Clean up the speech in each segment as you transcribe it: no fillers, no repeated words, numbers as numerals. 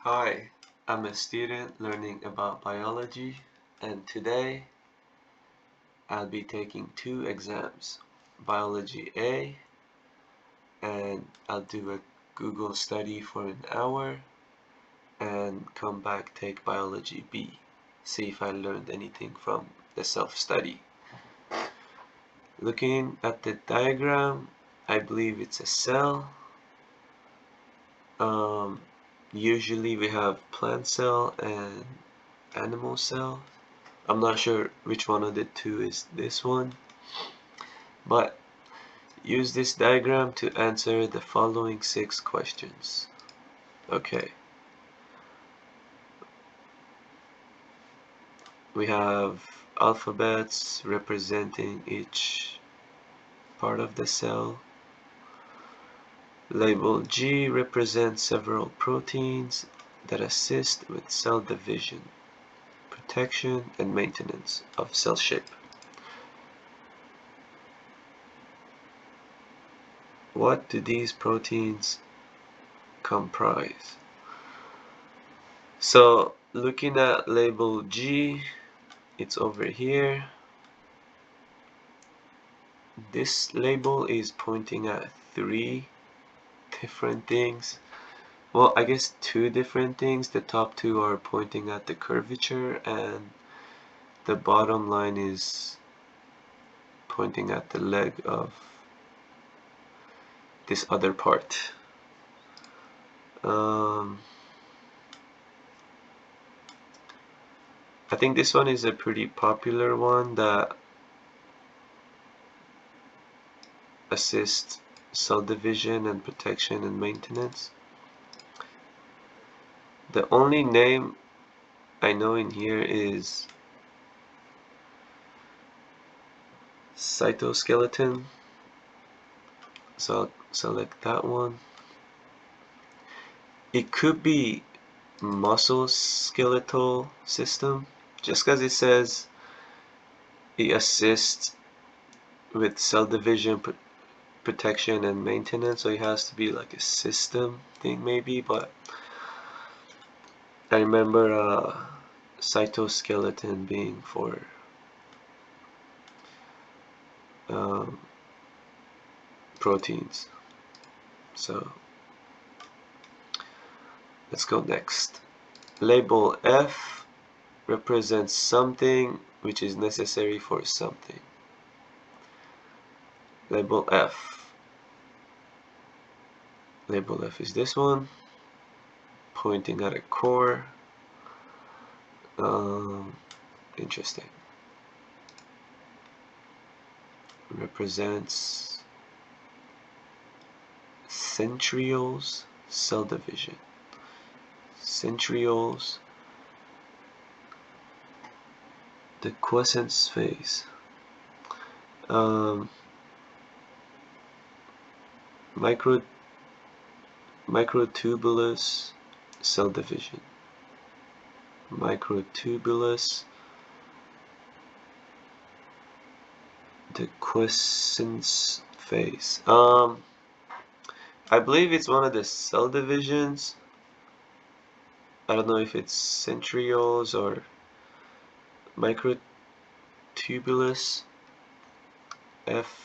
Hi, I'm a student learning about biology, and today I'll be taking two exams, Biology A, and I'll do a Google study for an hour, and come back take Biology B, see if I learned anything from the self-study. Looking at the diagram, I believe it's a cell. Um, Usually we have plant cell and animal cell. I'm not sure which one of the two is this one, but use this diagram to answer the following 6 questions. Okay, we have alphabets representing each part of the cell. Label G represents several proteins that assist with cell division, protection, and maintenance of cell shape. What do these proteins comprise? So looking at label G, it's over here. This label is pointing at 3 different things. Well, I guess 2 different things. The top 2 are pointing at the curvature, and the bottom line is pointing at the leg of this other part. I think this one is a pretty popular one that assists cell division and protection and maintenance. The only name I know in here is cytoskeleton, so I'll select that one. It could be musculoskeletal system, just because it says it assists with cell division, protection, and maintenance, so it has to be like a system thing maybe, but I remember cytoskeleton being for proteins. So let's go next. Label F represents something which is necessary for something. Label F. Label F is this one, pointing at a core. Interesting. Represents centrioles, cell division. Centrioles, the quiescence phase. Microtubulous cell division. Microtubulous, the quiescence phase. I believe it's one of the cell divisions. I don't know if it's centrioles or microtubulous. F.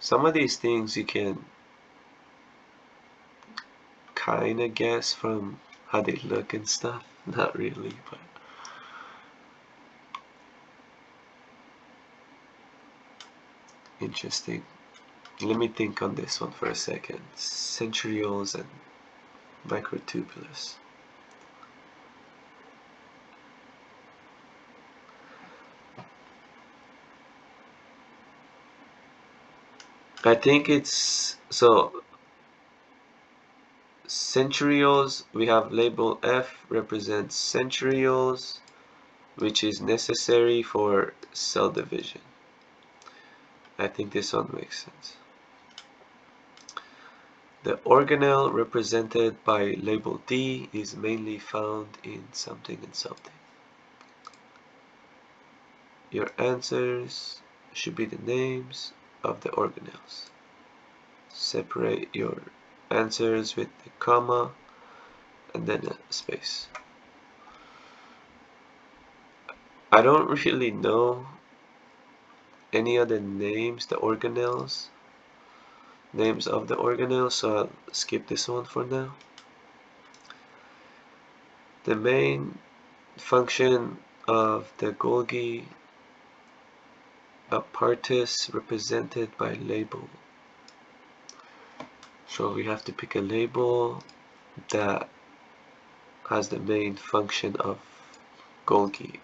Some of these things you can kind of guess from how they look and stuff. Not really, but interesting. Let me think on this one for a second. Centrioles and microtubulous. I think it's so centrioles, we have label F represents centrioles, which is necessary for cell division. I think this one makes sense. The organelle represented by label D is mainly found in something and something. Your answers should be the names of the organelles. Separate your answers with the comma and then a space. I don't really know any other names, names of the organelles, so I'll skip this one for now. The main function of the Golgi apparatus represented by label. So we have to pick a label that has the main function of Golgi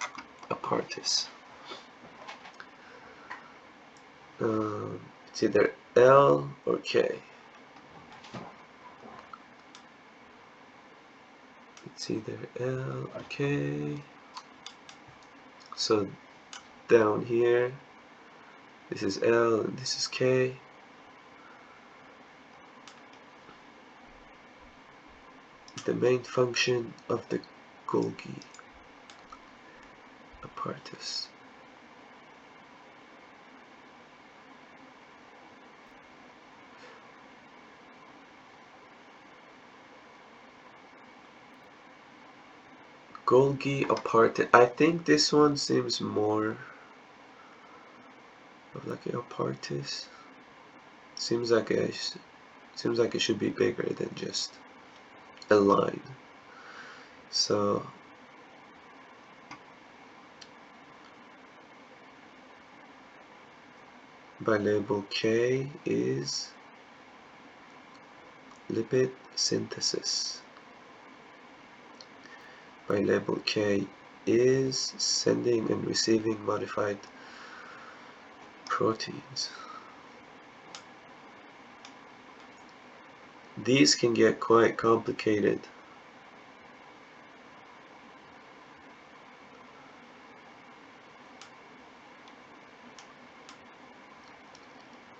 apparatus. It's either L or K. It's either L or K. So down here, this is L and this is K. The main function of the Golgi apparatus. Golgi apparatus. I think this one seems more of like an apparatus. Seems like it should be bigger than just a line. So by label K is lipid synthesis. By label K is sending and receiving modified proteins. These can get quite complicated.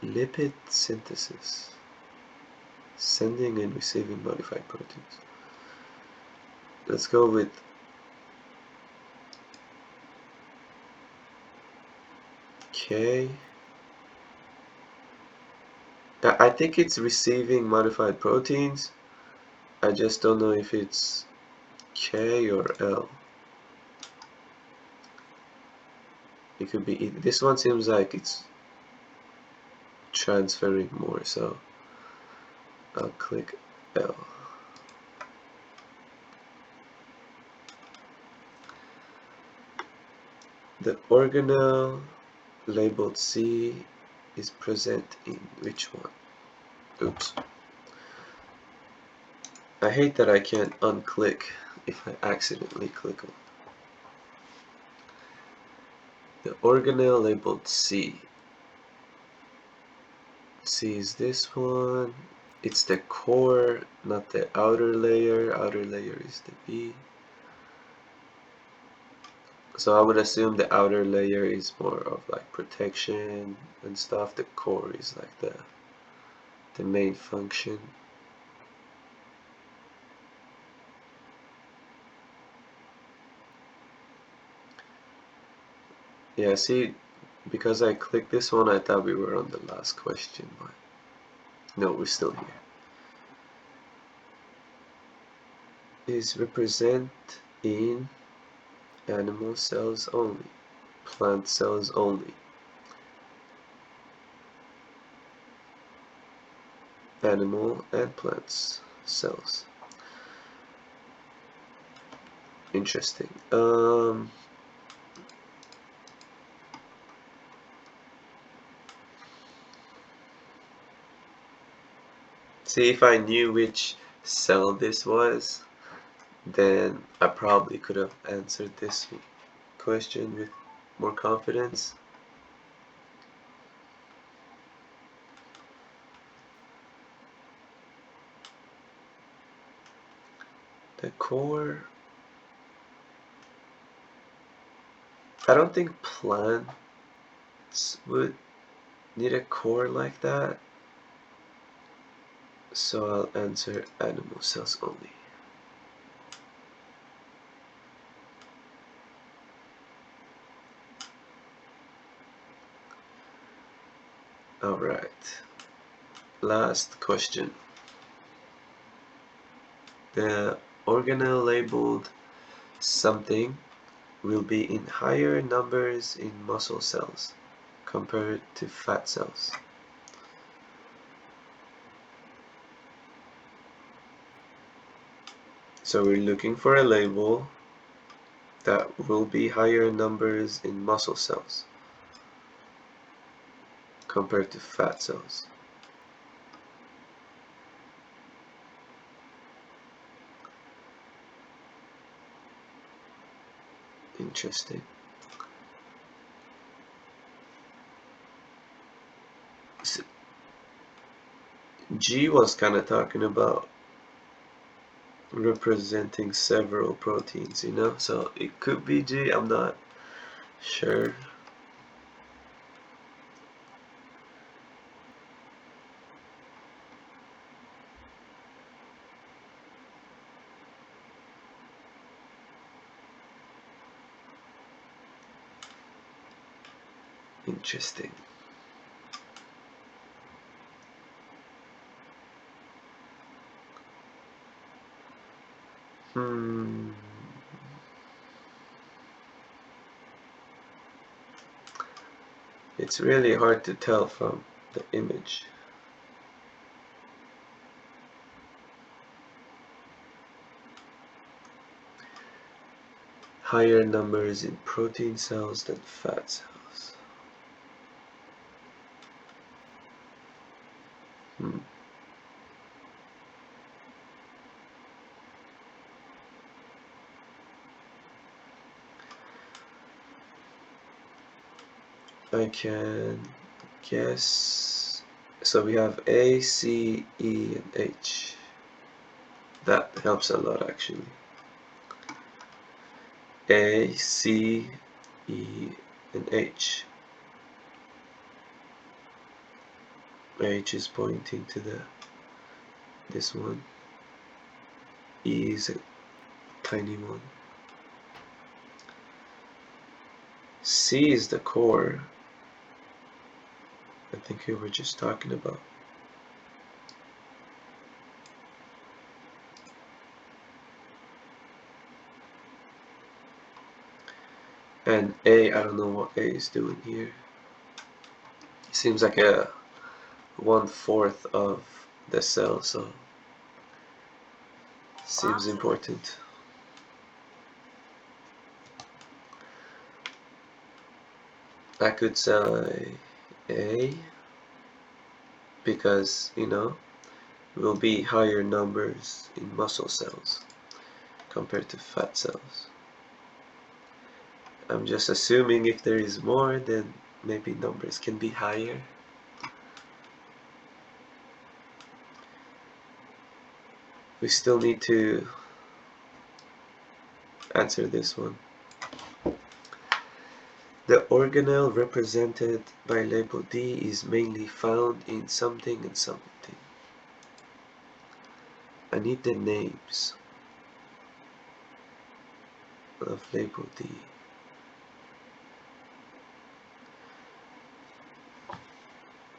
Lipid synthesis, sending and receiving modified proteins. Let's go with K. I think it's receiving modified proteins. I just don't know if it's K or L. It could be either. This one seems like it's transferring more, so I'll click L. The organelle labeled C is present in which one? Oops. I hate that I can't unclick if I accidentally click on. The organelle labeled C. C is this one. It's the core, not the outer layer. Outer layer is the B. So I would assume the outer layer is more of like protection and stuff. The core is like the main function. Yeah, see, because I clicked this one, I thought we were on the last question, but no, we're still here. Is represent in animal cells only, plant cells only, animal and plants cells. Interesting. See, if I knew which cell this was, then I probably could have answered this question with more confidence. The core, I don't think plants would need a core like that, so I'll answer animal cells only. Alright, last question. the organelle labeled something will be in higher numbers in muscle cells compared to fat cells. So we're looking for a label that will be higher numbers in muscle cells compared to fat cells. Interesting. So G was kind of talking about representing several proteins, you know, so it could be G, I'm not sure. Interesting. It's really hard to tell from the image. Higher numbers in protein cells than fat cells. I can guess. So we have A, C, E, and H. That helps a lot actually. A, C, E, and H. H is pointing to this one. E is a tiny one. C is the core. I think we were just talking about. And A, I don't know what A is doing here. It seems like a 1/4 of the cell, so seems important. I could say A because, you know, will be higher numbers in muscle cells compared to fat cells. I'm just assuming if there is more, then maybe numbers can be higher. We still need to answer this one. The organelle represented by label D is mainly found in something and something. I need the names of label D.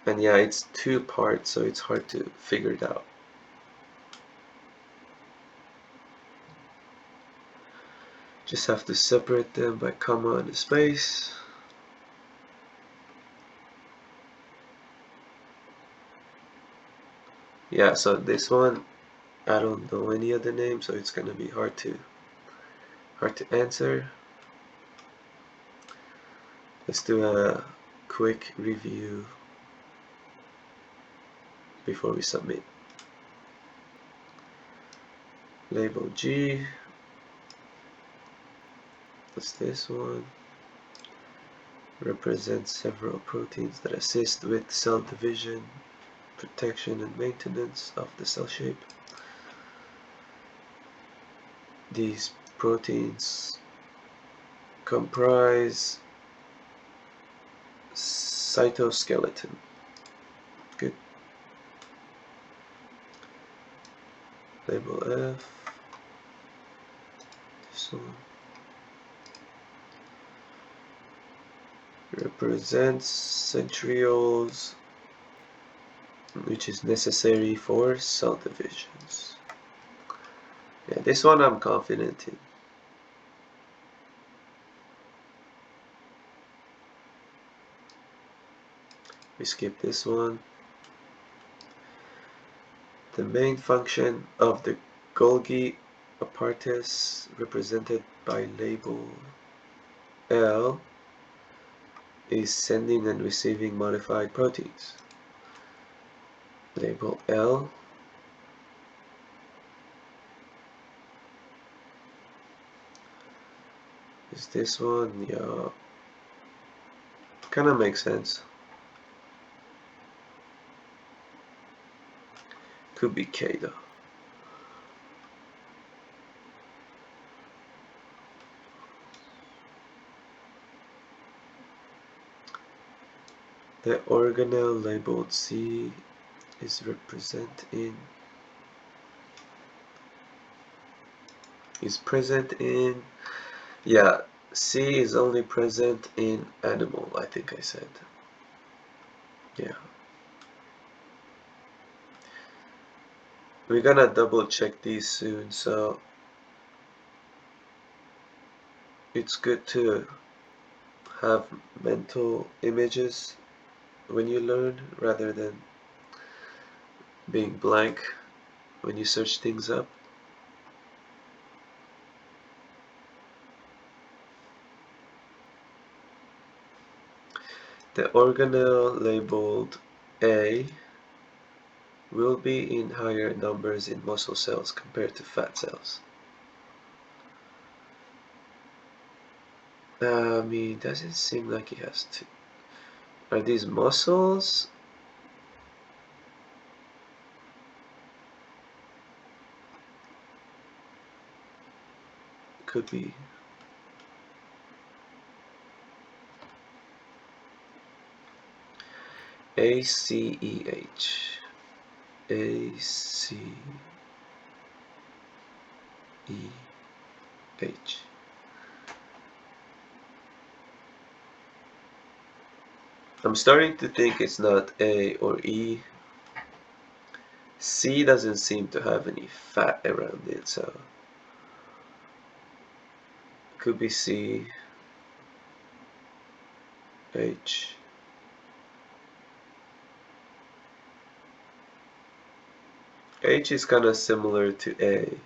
And yeah, it's 2 parts, so it's hard to figure it out. Just have to separate them by comma and a space. Yeah, so this one, I don't know any other name, so it's gonna be hard to answer. Let's do a quick review before we submit. Label G, that's this one. Represents several proteins that assist with cell division, protection, and maintenance of the cell shape. These proteins comprise cytoskeleton. Good. Label F. This one represents centrioles, which is necessary for cell divisions. Yeah, this one I'm confident in. We skip this one. The main function of the Golgi apparatus, represented by label L, is sending and receiving modified proteins. Label L is this one. Yeah, kind of makes sense. Could be K though. The organelle labeled C is present in yeah, C is only present in animal, I think I said. Yeah. We're gonna double check these soon, so it's good to have mental images when you learn rather than being blank when you search things up. The organelle labeled A will be in higher numbers in muscle cells compared to fat cells. I mean, doesn't seem like it has to. Are these muscles? Could be. ACEH. ACEH. I'm starting to think it's not A or E. C doesn't seem to have any fat around it, so it could be C. H. H is kind of similar to A.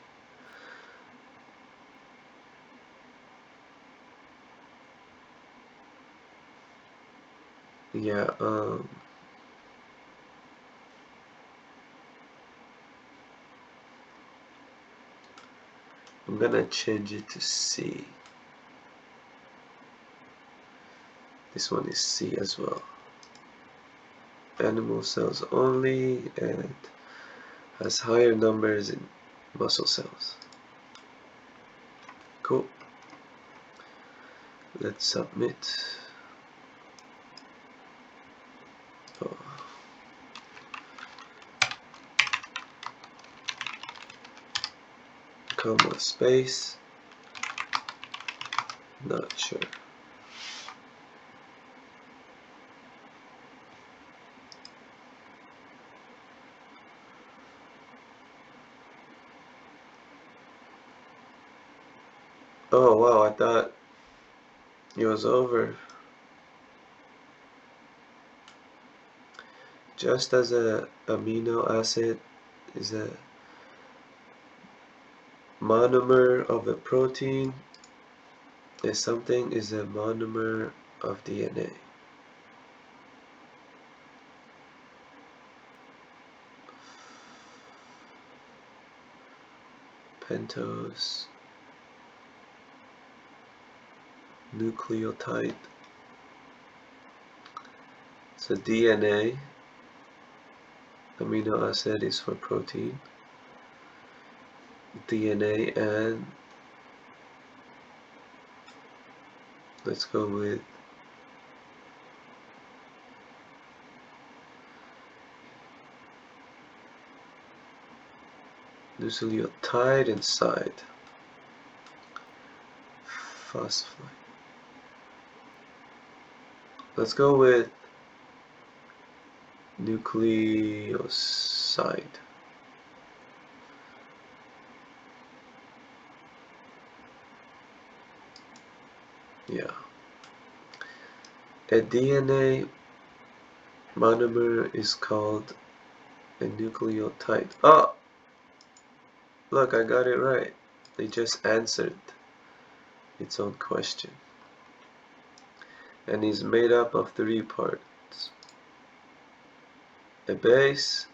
Yeah, I'm gonna change it to C. This one is C as well. Animal cells only and has higher numbers in muscle cells. Cool. Let's submit. Oh. Comma space. Not sure. Oh wow, I thought it was over. Just as a amino acid is a monomer of a protein, and something is a monomer of DNA. Pentose, nucleotide. So DNA, amino acid is for protein. DNA and let's go with nucleotide inside. Phosphate. Let's go with nucleoside. Yeah. A DNA monomer is called a nucleotide. Oh! Look, I got it right. It just answered its own question. And is made up of 3 parts. A base,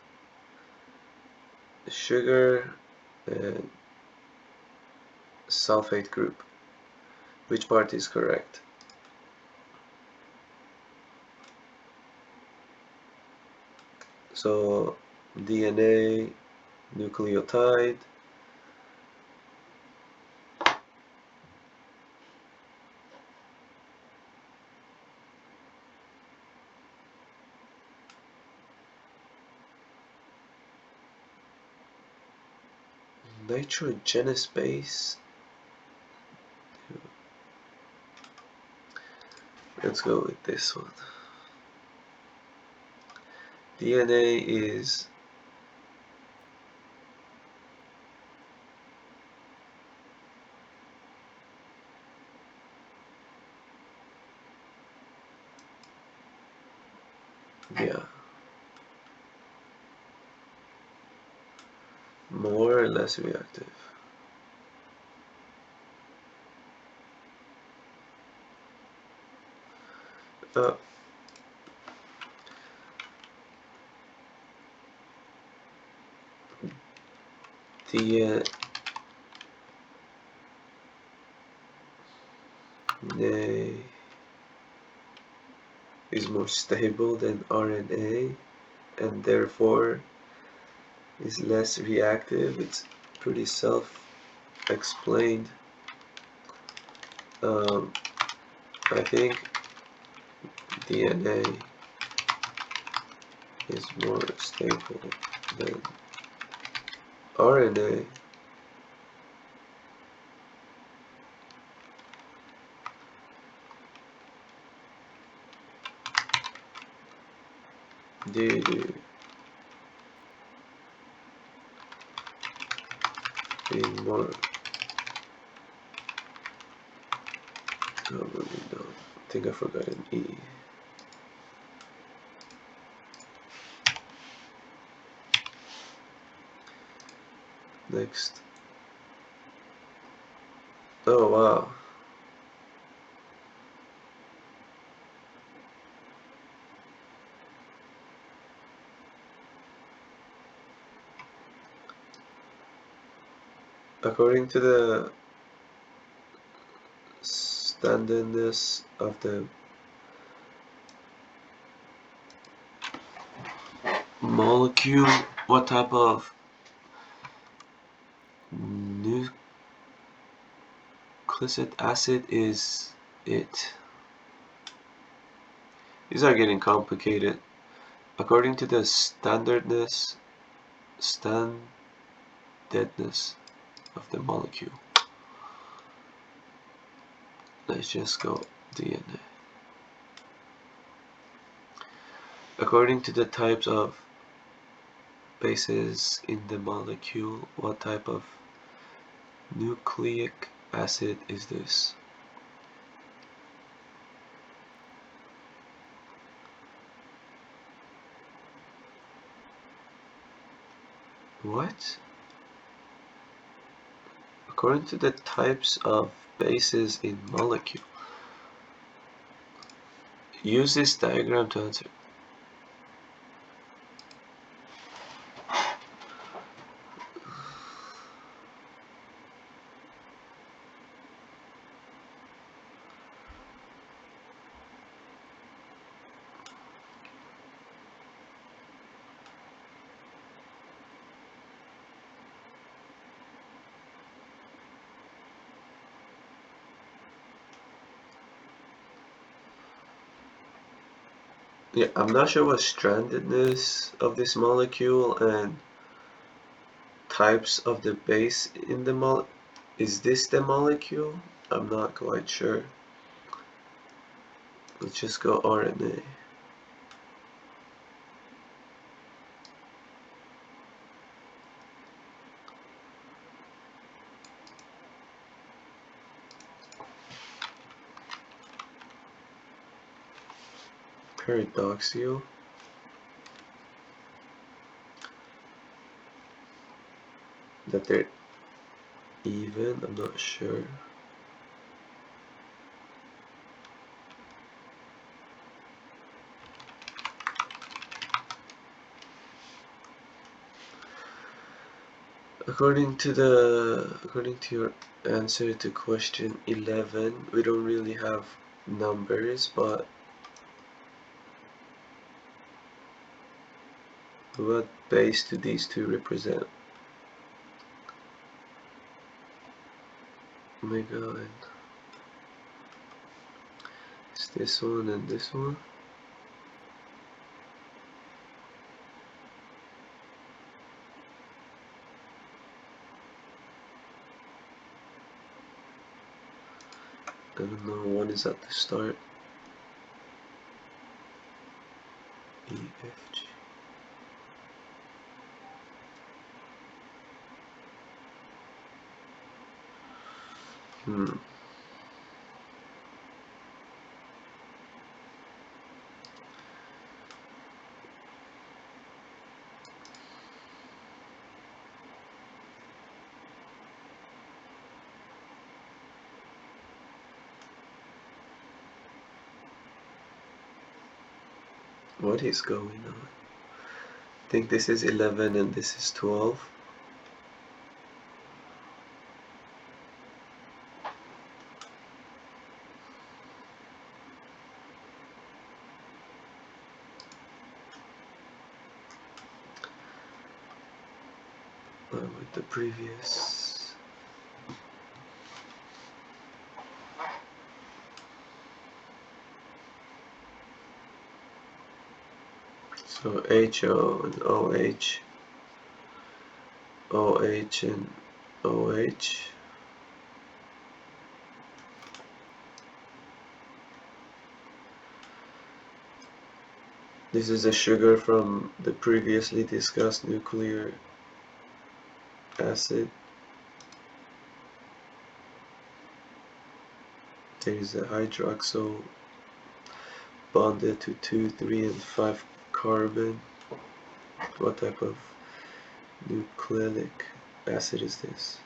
a sugar, and sulfate group. Which part is correct? So DNA, nucleotide, nitrogenous base. Let's go with this one. DNA is more or less reactive. DNA is more stable than RNA and therefore is less reactive. It's pretty self-explained. I think DNA is more stable than RNA. Due to being more probably not. I think I forgot an E. Next. Oh wow. According to the standardness of the molecule, what type of nucleic acid is it? These are getting complicated. According to the standardness of the molecule. Let's just go DNA. According to the types of bases in the molecule, what type of nucleic acid is this? What? According to the types of bases in molecule. Use this diagram to answer. Yeah, I'm not sure what strandedness of this molecule and types of the base in the molecule. Is this the molecule? I'm not quite sure. Let's just go RNA. paradoxical, that they're even, I'm not sure. According to your answer to question 11, we don't really have numbers, but what base do these two represent? Oh my god. It's this one and this one. I don't know, one is at the start. E, F, G. What is going on? I think this is 11 and this is 12. With the previous. So HO and OH, OH and OH. This is a sugar from the previously discussed nucleic acid. There is a hydroxyl bonded to 2, 3, and 5 carbon. What type of nucleic acid is this?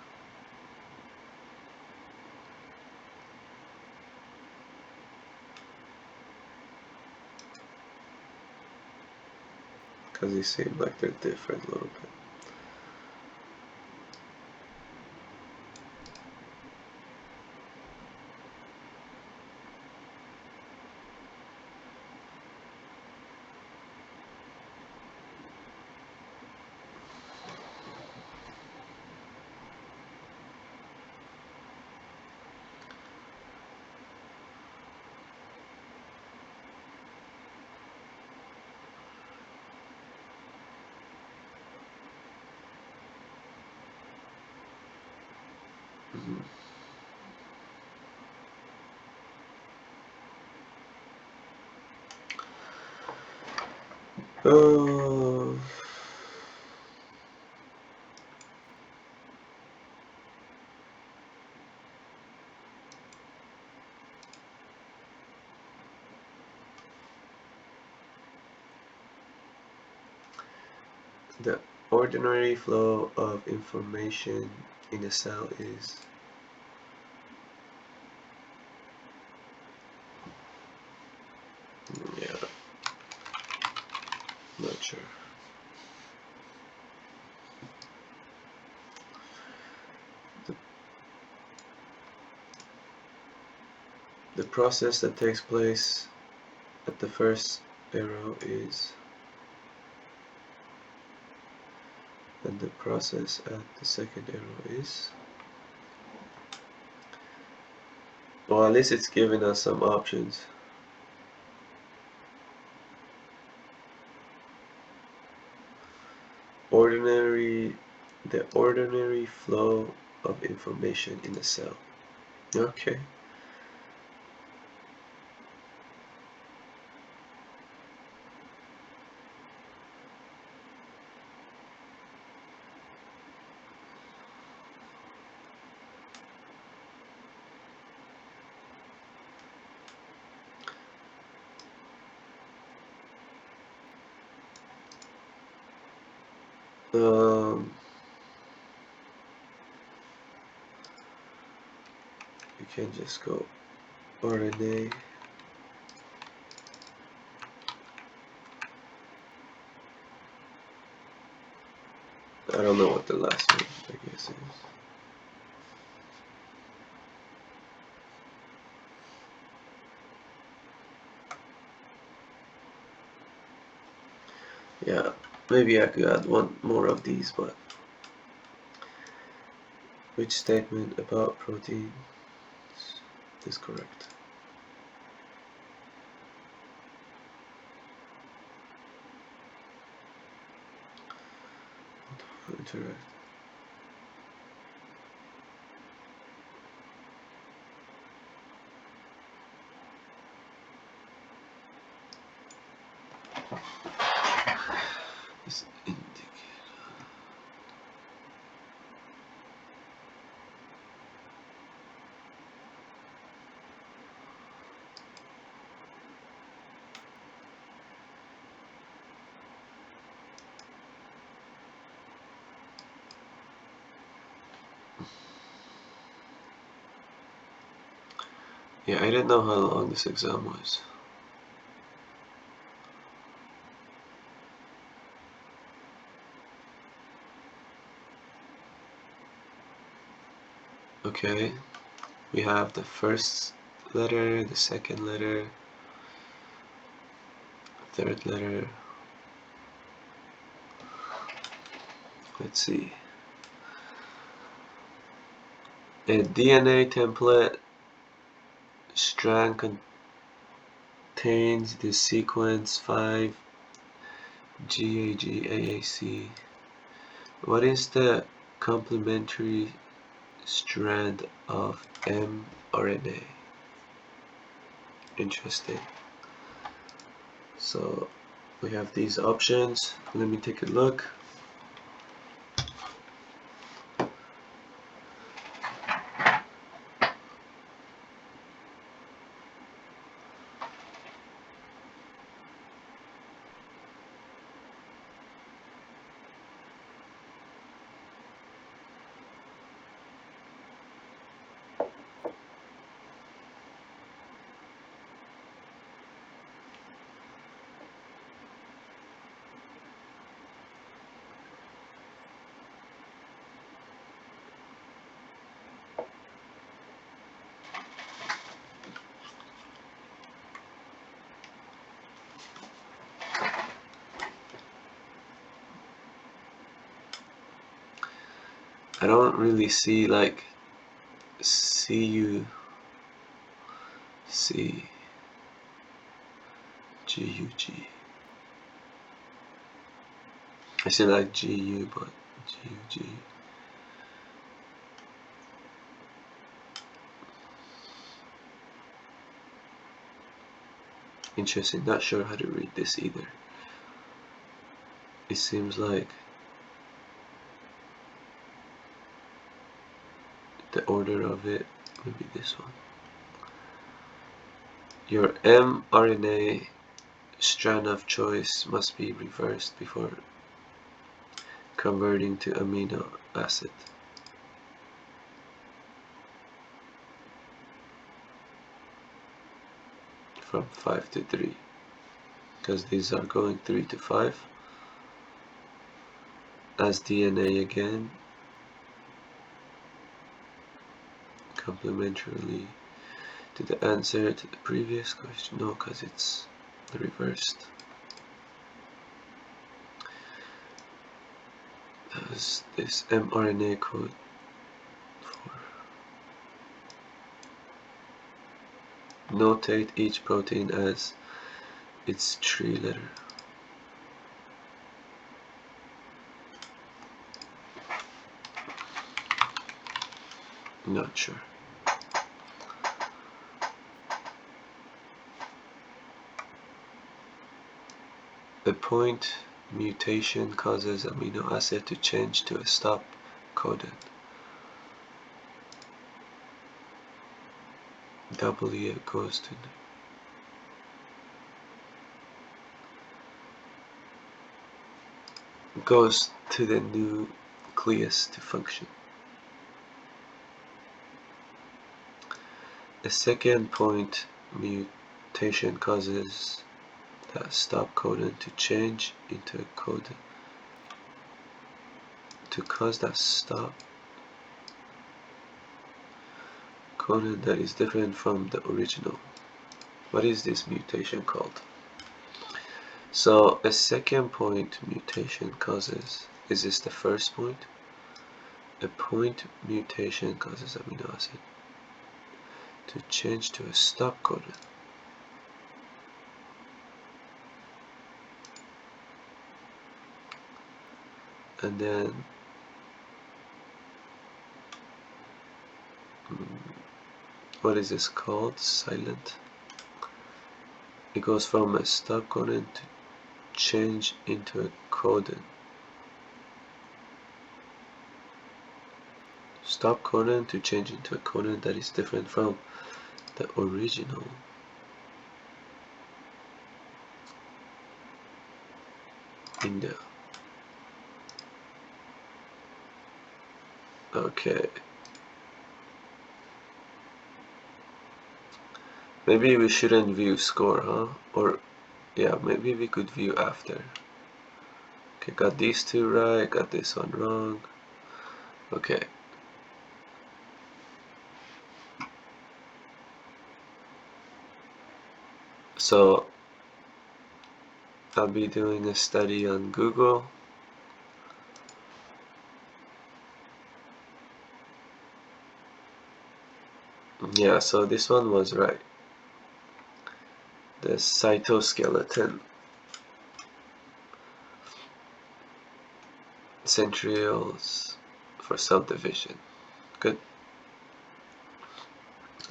Because they seem like they're different a little bit. Oh, the ordinary flow of information in a cell is not sure. The process that takes place at the first arrow is, and the process at the second arrow is. Well, at least it's giving us some options. The ordinary flow of information in a cell. Okay. You can just go RNA. I don't know what the last one, I guess, is. Yeah, maybe I could add one more of these, but which statement about proteins is correct? Interact. Is indicated. Yeah, I didn't know how long this exam was. Okay, we have the first letter, the second letter, third letter. Let's see. A DNA template strand contains the sequence 5 GAGAAC. What is the complementary strand of mRNA? Interesting. So we have these options. Let me take a look. I don't really see like CUC, GUG. I see like GU, but GUG. Interesting, not sure how to read this either. It seems like the order of it would be this one. Your mRNA strand of choice must be reversed before converting to amino acid. From 5 to 3, because these are going 3 to 5. As DNA again, complementarily to the answer to the previous question. No, because it's reversed. Does this mRNA code for notate each protein as its 3-letter? Not sure. A point mutation causes amino acid to change to a stop codon. W goes to goes to the nucleus to function. A second point mutation causes the stop codon to change into a codon. To cause that stop codon that is different from the original. What is this mutation called? So a second point mutation causes, is this the first point? A point mutation causes amino acid to change to a stop codon. And then what is this called? Silent. It goes from a stop codon to change into a codon. Stop codon to change into a codon that is different from the original. Bingo. Okay. Maybe we shouldn't view score, huh? Or, yeah, maybe we could view after. Okay, got these two right, got this one wrong. Okay. So, I'll be doing a study on Google. Yeah, so this one was right. The cytoskeleton centrioles for subdivision. Good.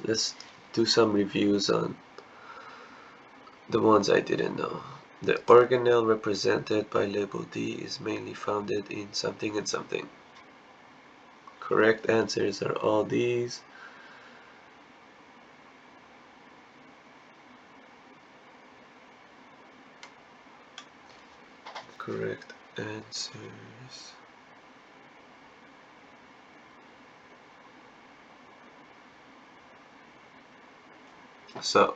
Let's do some reviews on the ones I didn't know. The organelle represented by label D is mainly founded in something and something. Correct answers are all these. Correct answers. So,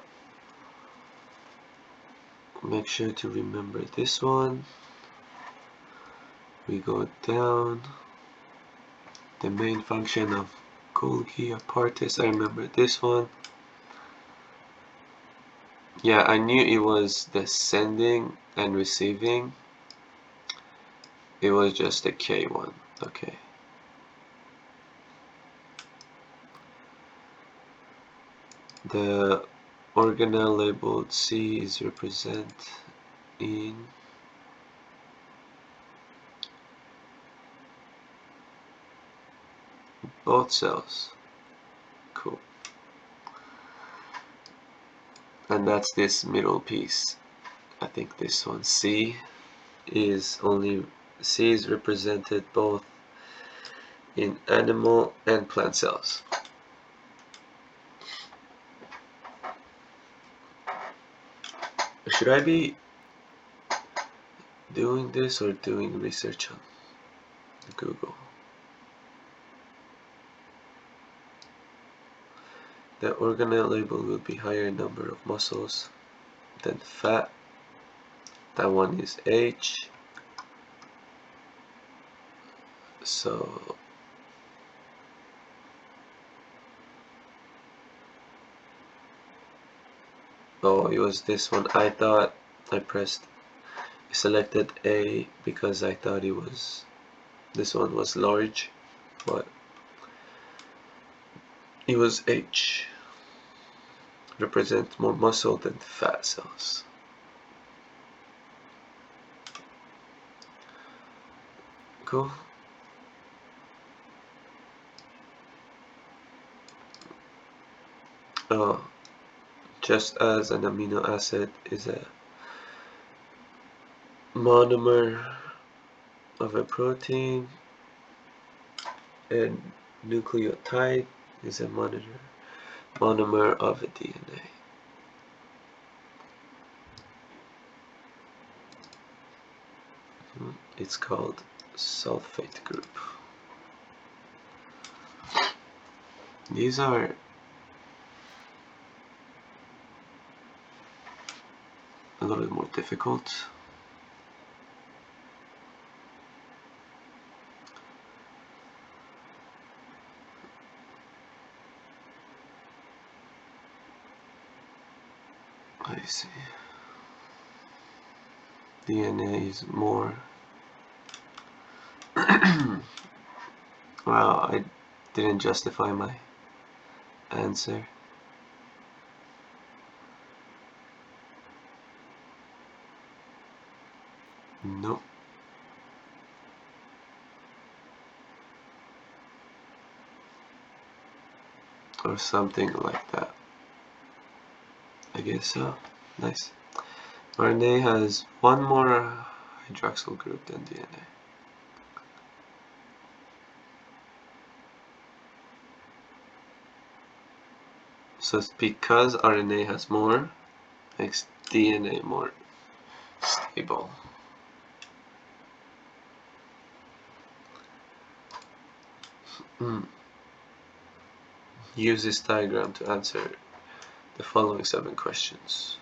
make sure to remember this one. We go down. The main function of Golgi apartis, I remember this one. Yeah, I knew it was the sending and receiving. It was just the K one. Okay. The organelle labeled C is represented in both cells. Cool. And that's this middle piece. I think this one C is represented both in animal and plant cells. Should I be doing this or doing research on Google? The organelle label will be higher number of muscles than fat. That one is H. So oh, it was this one. I thought I selected A because I thought this one was large, but it was H. Represents more muscle than fat cells. Cool. Just as an amino acid is a monomer of a protein, and nucleotide is a monomer of a DNA. it's called sulfate group. These are a little bit more difficult. I see. DNA is more. Well, I didn't justify my answer. Nope. Or something like that. I guess so. Nice. RNA has one more hydroxyl group than DNA. So it's because RNA has more, makes DNA more stable. Use this diagram to answer the following 7 questions.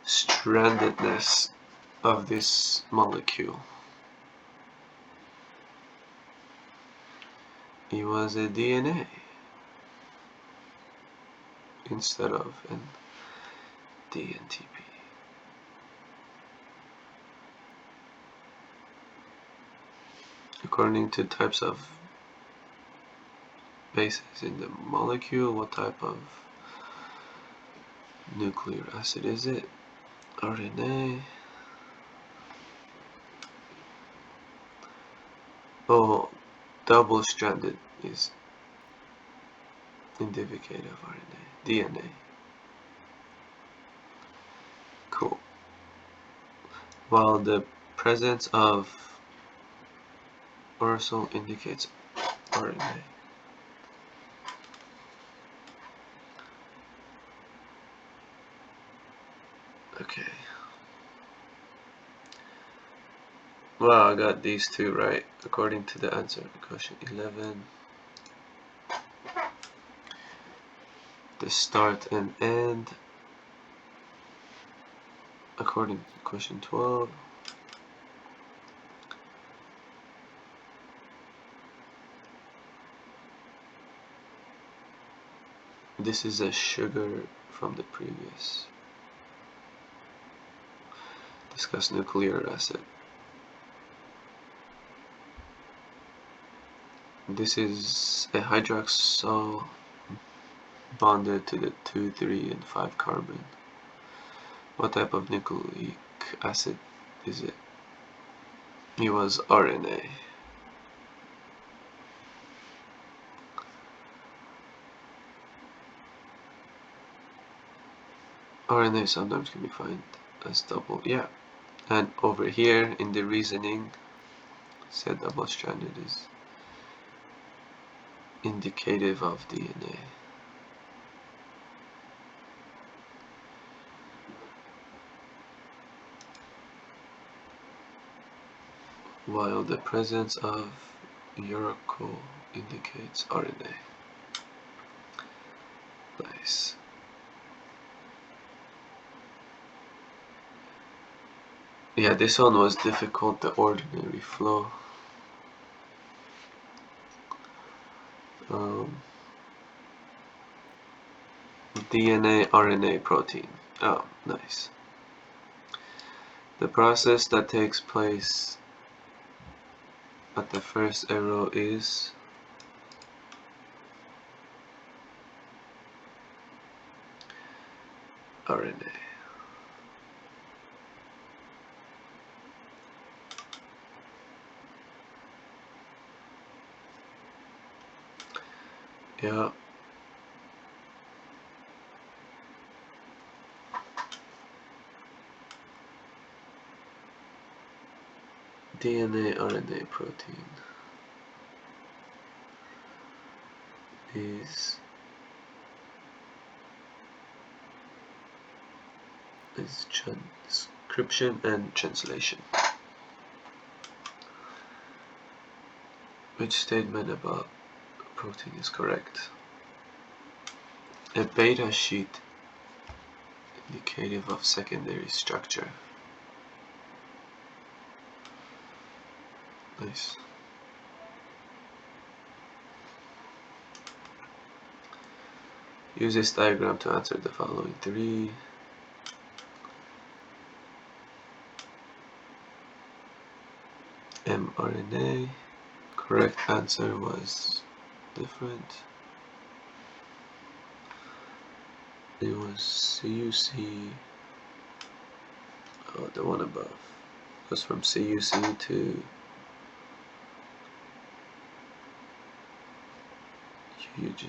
Strandedness of this molecule. It was a DNA instead of an DNTP. According to types of bases in the molecule, what type of nucleic acid is it? RNA. Oh, double-stranded is indicative of RNA. DNA. Cool. While the presence of aerosol indicates RNA. Okay. Well, I got these two right according to the answer. Question 11. The start and end according to question 12. This is a sugar from the previous. Discuss nucleic acid. This is a hydroxyl bonded to the 2, 3, and 5 carbon. What type of nucleic acid is it? It was RNA. RNA sometimes can be defined as double, yeah. And over here in the reasoning, said double-stranded is indicative of DNA. While the presence of uracil indicates RNA. Nice. Yeah, this one was difficult, the ordinary flow. DNA, RNA, protein. Oh, nice. The process that takes place at the first arrow is RNA. Yeah. DNA, RNA, protein is is transcription and translation. Which statement about protein is correct? A beta sheet indicative of secondary structure. Nice. Use this diagram to answer the following three. mRNA. Correct answer was different. It was CUC. Oh, the one above. It was from CUC to UUG.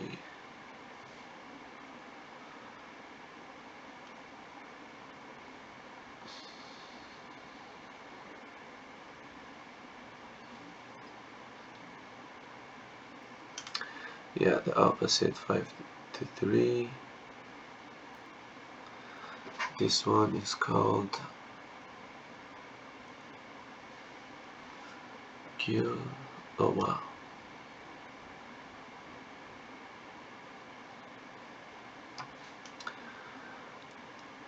Yeah, the opposite 5 to 3. This one is called Q. Oh wow.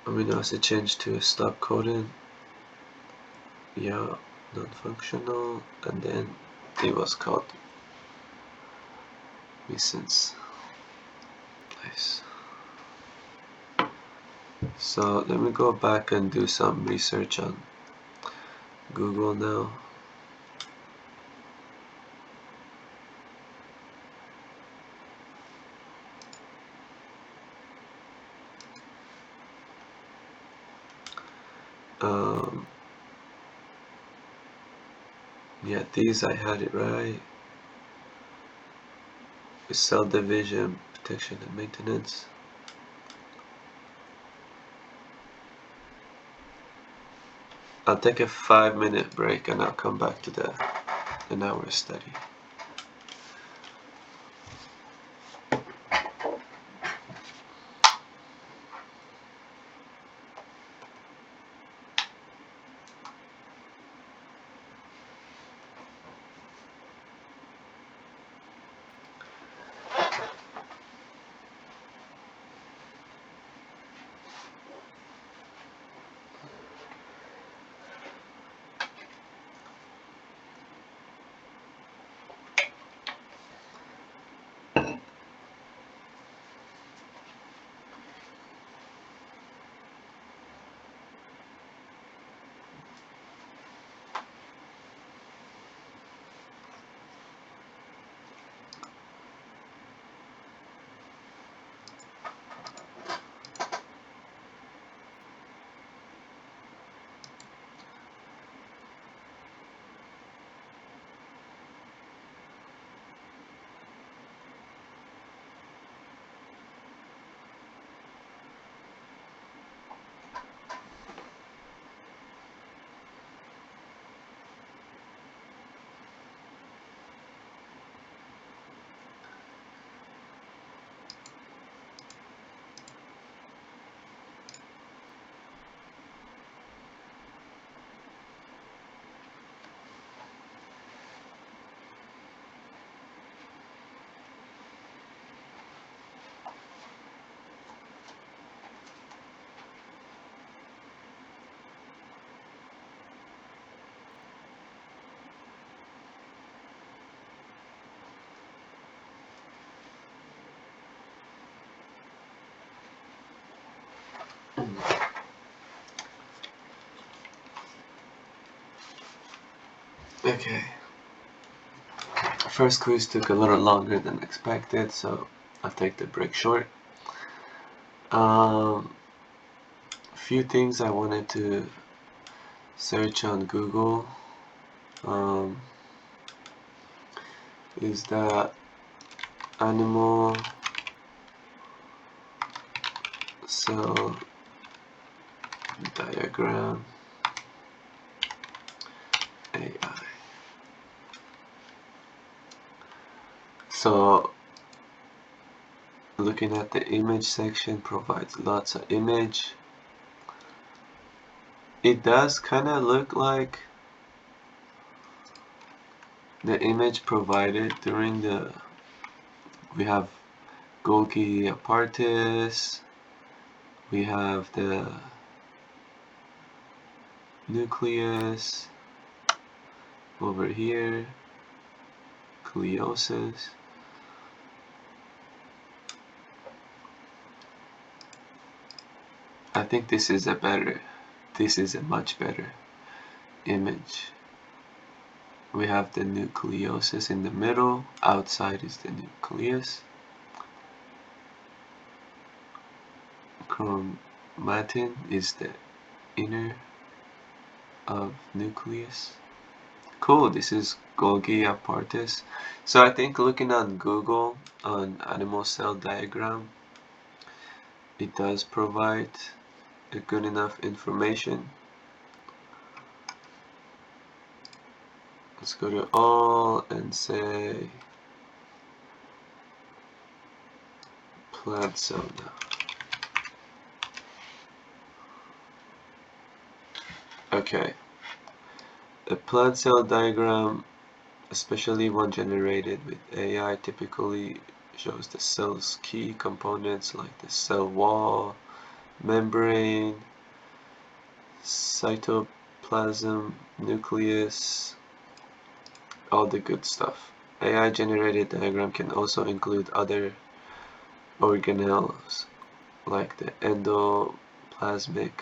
Amino acid change to a stop codon. Yeah, non-functional, and then it was called missense. Nice. So let me go back and do some research on Google now. Yeah, these I had it right. With cell division, protection, and maintenance. I'll take a 5-minute break and I'll come back to an hour study. Okay. First quiz took a little longer than expected, so I'll take the break short. A few things I wanted to search on Google is that animal cell diagram AI. So looking at the image section provides lots of image. It does kind of look like the image provided during the, we have Golgi apartis, we have the nucleus over here, gliosis. I think this is a much better image. We have the nucleosis in the middle, outside is the nucleus. Chromatin is the inner of nucleus. Cool, this is Golgi apartis. So I think looking on Google on animal cell diagram, it does provide a good enough information. Let's go to all and say plant cell now. Okay, a plant cell diagram, especially one generated with AI, typically shows the cell's key components like the cell wall, membrane, cytoplasm, nucleus, all the good stuff. AI generated diagram can also include other organelles like the endoplasmic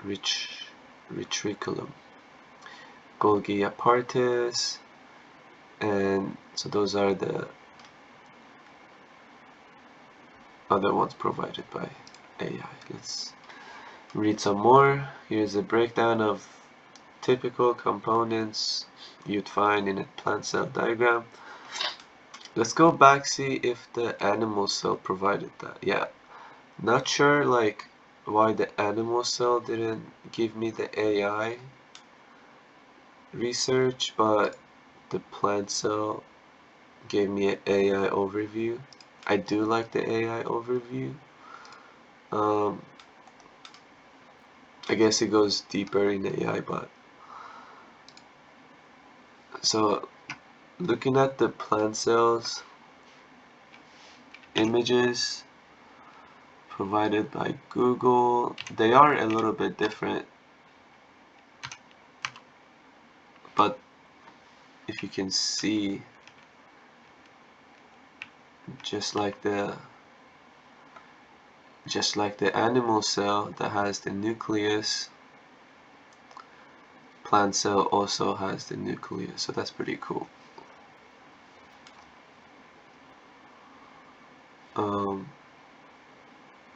reticulum, Golgi apartis, and so those are the other ones provided by AI. Let's read some more. Here's a breakdown of typical components you'd find in a plant cell diagram. Let's go back, see if the animal cell provided that. Yeah, not sure like why the animal cell didn't give me the AI research, but the plant cell gave me an AI overview. I do like the AI overview. I guess it goes deeper in AI, but so looking at the plant cells images provided by Google, they are a little bit different, but if you can see, just like the animal cell that has the nucleus, plant cell also has the nucleus, so that's pretty cool.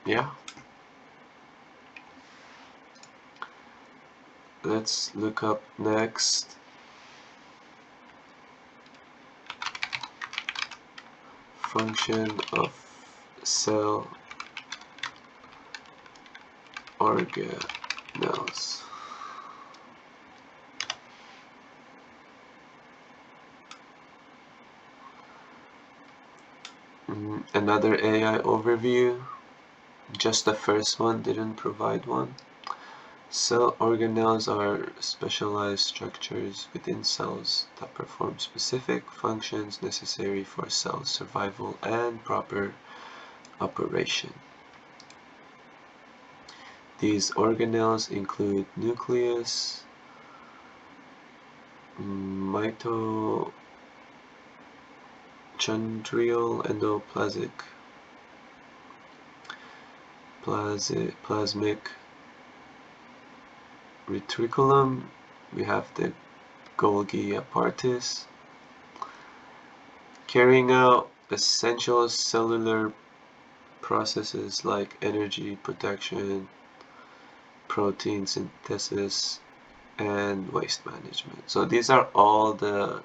Yeah, let's look up next function of cell organelles. Another AI overview, just the first one didn't provide one. Cell organelles are specialized structures within cells that perform specific functions necessary for cell survival and proper operation. These organelles include nucleus, mitochondrial, endoplasmic, plasmic reticulum. We have the Golgi apartis, carrying out essential cellular processes like energy production, protein synthesis, and waste management. So these are all the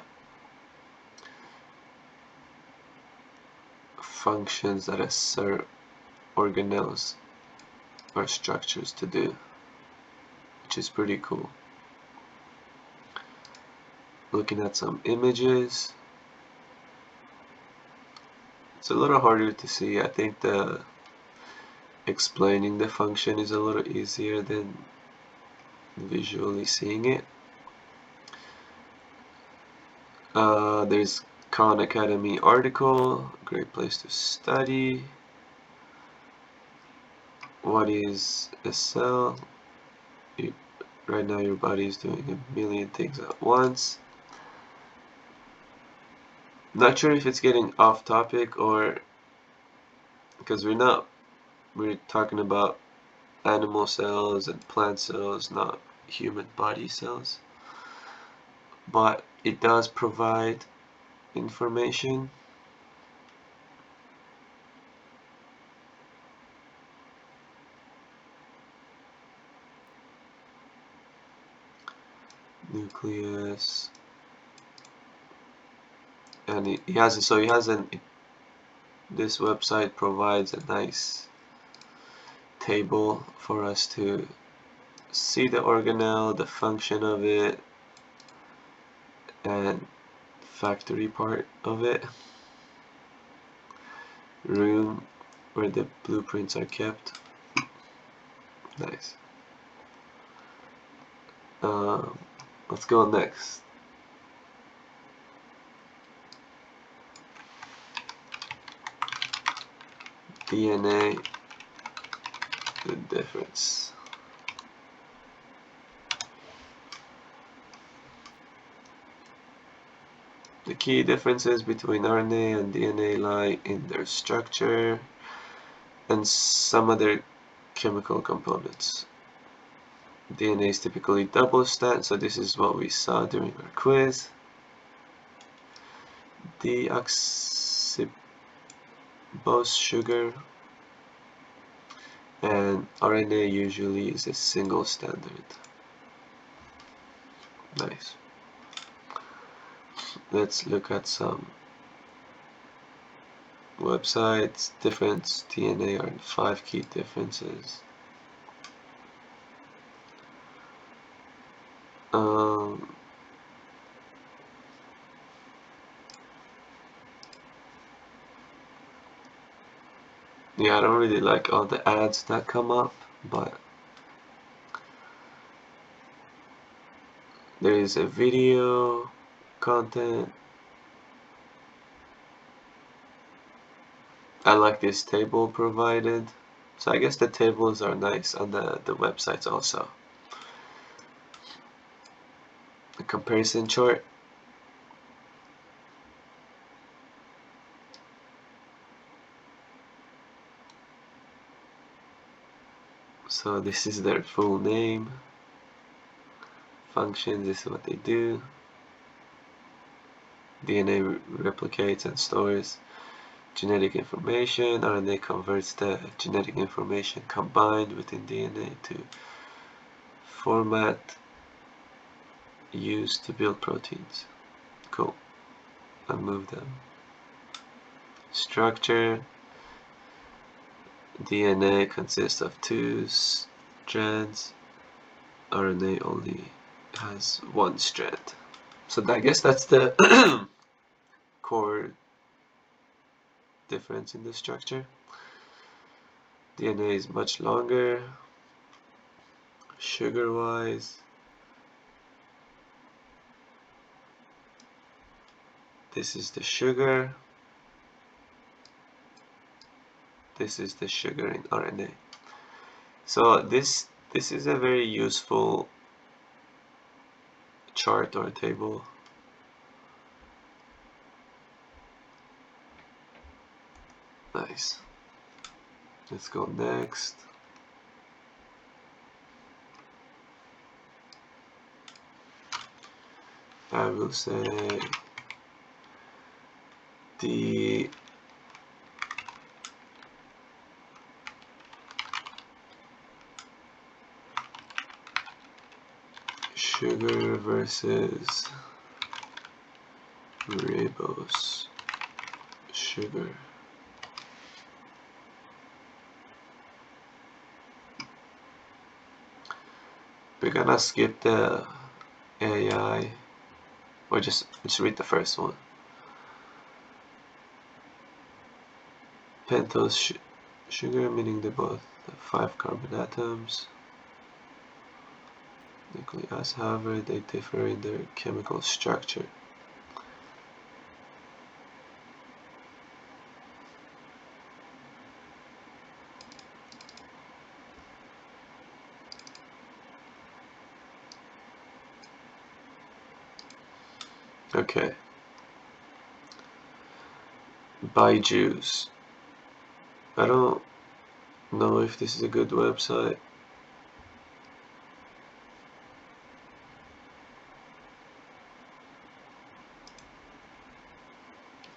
functions that a cell organelles or structures to do, which is pretty cool. Looking at some images, it's a little harder to see. I think the explaining the function is a little easier than visually seeing it. There's Khan Academy article, great place to study. What is a cell? Right now your body is doing a million things at once. Not sure if it's getting off topic or because we're talking about animal cells and plant cells, not human body cells. But it does provide information. Nucleus. And this website provides a nice table for us to see the organelle, the function of it, and factory part of it. Room where the blueprints are kept. Nice. Let's go next. DNA, the difference. The key differences between RNA and DNA lie in their structure and some other chemical components. DNA is typically double-strand, so this is what we saw during our quiz. Deoxyribose sugar, and RNA usually is a single standard. Nice. Let's look at some websites. Difference DNA are 5 key differences. Yeah, I don't really like all the ads that come up, but there is a video content. I like this table provided. So I guess the tables are nice on the websites also. A comparison chart. So this is their full name. Functions, this is what they do. DNA replicates and stores genetic information. RNA converts the genetic information combined within DNA to format used to build proteins. Cool. I'll move them. Structure. DNA consists of 2 strands. RNA only has 1 strand. So I guess that's the core difference in the structure. DNA is much longer. Sugar-wise, this is the sugar. This is the sugar in RNA. So this is a very useful chart or table. Nice. Let's go next. I will say the sugar versus ribose sugar. We're gonna skip the AI or just read the first one. Pentose sugar, meaning they both have 5 carbon atoms. nucleic acids, however, they differ in their chemical structure. Okay. Byju's. I don't know if this is a good website.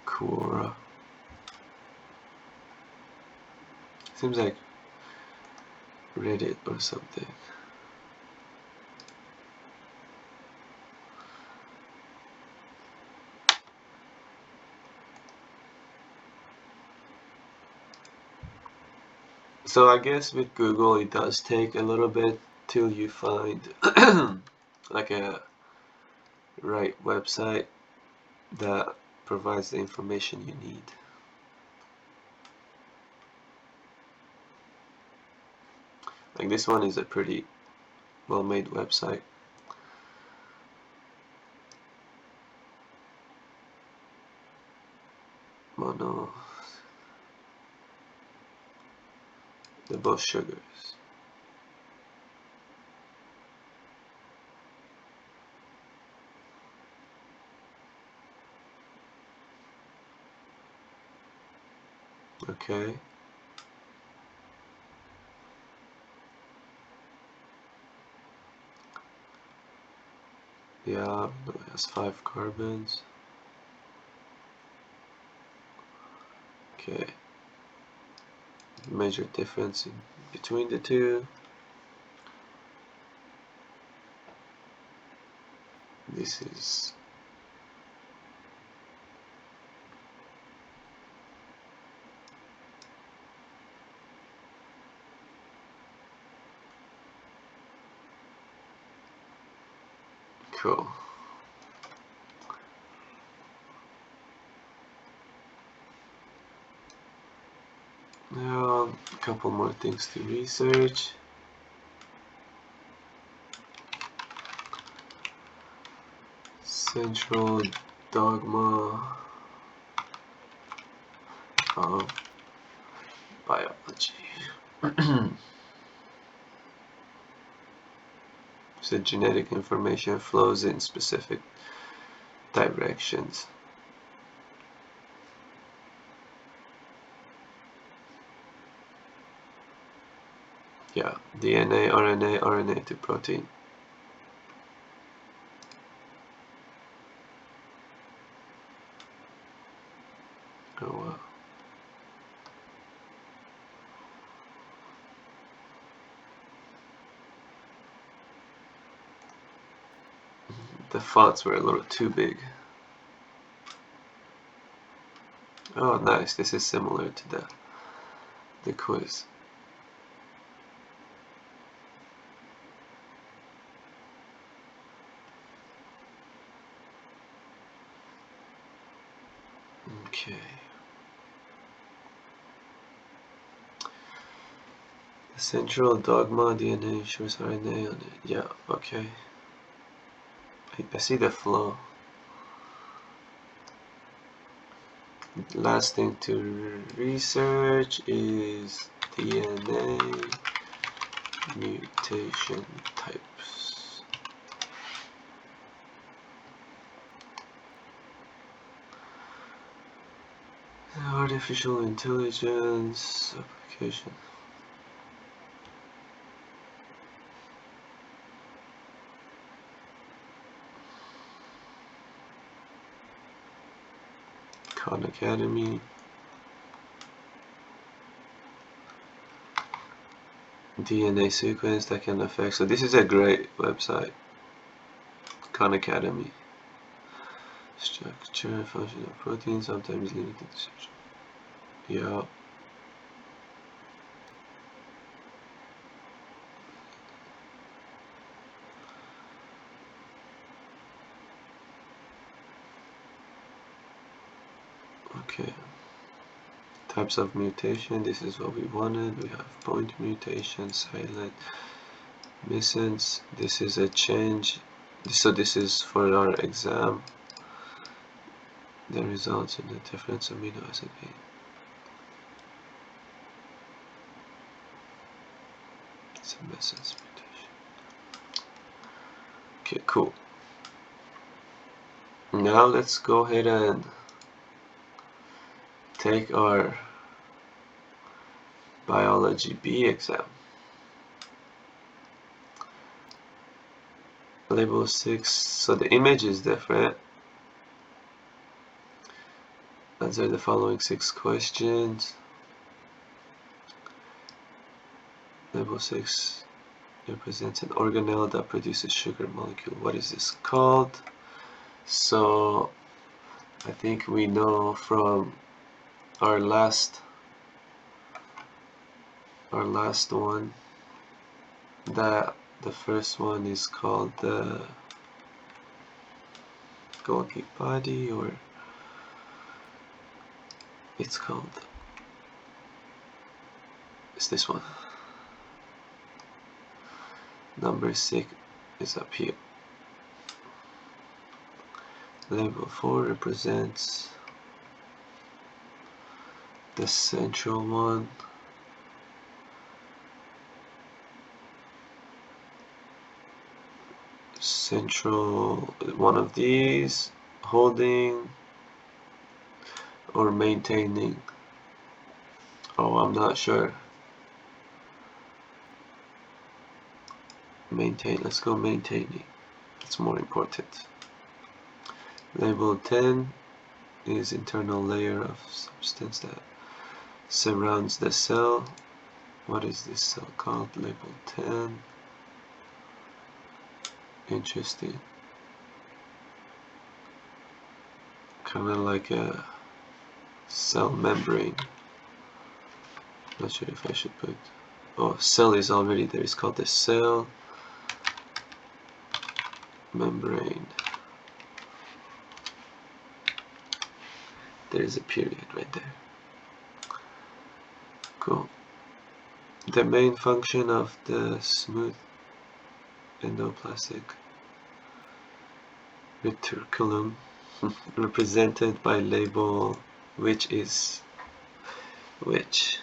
Quora. Seems like Reddit or something. So I guess with Google it does take a little bit till you find like a right website that provides the information you need. Like this one is a pretty well-made website. Mono, they're both sugars. Okay. Yeah, it has 5 carbons. Okay. Measure difference in between the two. This is cool. Now, a couple more things to research. Central dogma of biology. So genetic information flows in specific directions. Yeah, DNA, RNA, RNA to protein. Oh wow. The fonts were a little too big. Oh nice, this is similar to the quiz. Okay. The central dogma DNA shows RNA on it. Yeah, okay. I see the flow. Last thing to research is DNA mutation types. Artificial intelligence application. Khan Academy. DNA sequence that can affect. So this is a great website. Khan Academy. Structure, function of proteins, sometimes limited description. Yeah. Okay. Types of mutation. This is what we wanted. We have point mutation, silent Missense, this is a change. So this is for our exam. The results in the different amino acid. It's a missense mutation. Okay, cool. Now let's go ahead and take our Biology B exam. Label 6, so the image is different. Answer the following 6 questions. Label 6 represents an organelle that produces sugar molecule. What is this called? So I think we know from our last one that the first one is called the Golgi body, or it's called, it's this one. Number 6 is up here. Label 4 represents the central one. Central, one of these, holding or maintaining. Oh, I'm not sure. Maintain, let's go maintaining. It's more important. Label 10 is internal layer of substance that surrounds the cell. What is this cell called? Label 10. Interesting. Kind of like a cell membrane. Not sure if I should put, oh, cell is already there. It's called the cell membrane. There's a period right there. Cool. The main function of the smooth endoplasmic reticulum represented by label which is which.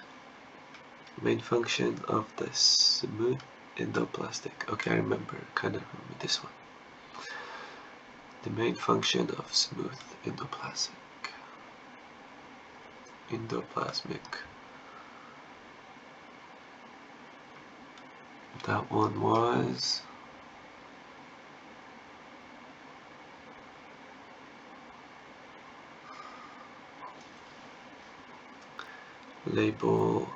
Main function of the smooth endoplastic. Okay, I remember, kind of remember this one. The main function of smooth endoplasmic. That one was label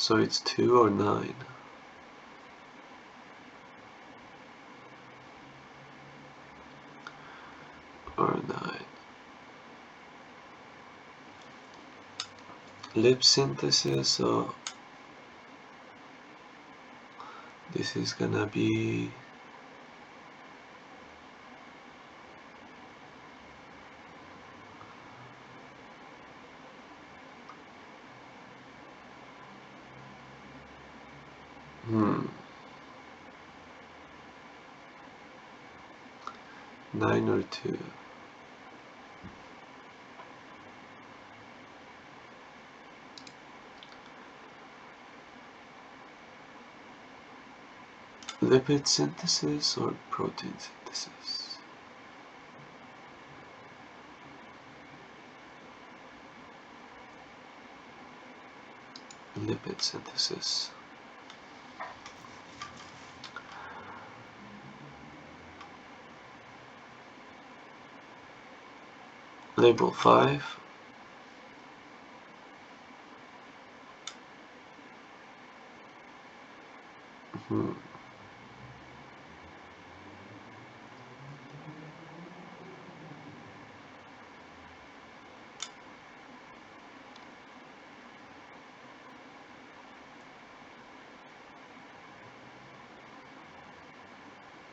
so it's 2 or 9. Or 9. Lip synthesis, so this is gonna be nine or 2. Lipid synthesis or protein synthesis? Lipid synthesis. Label 5.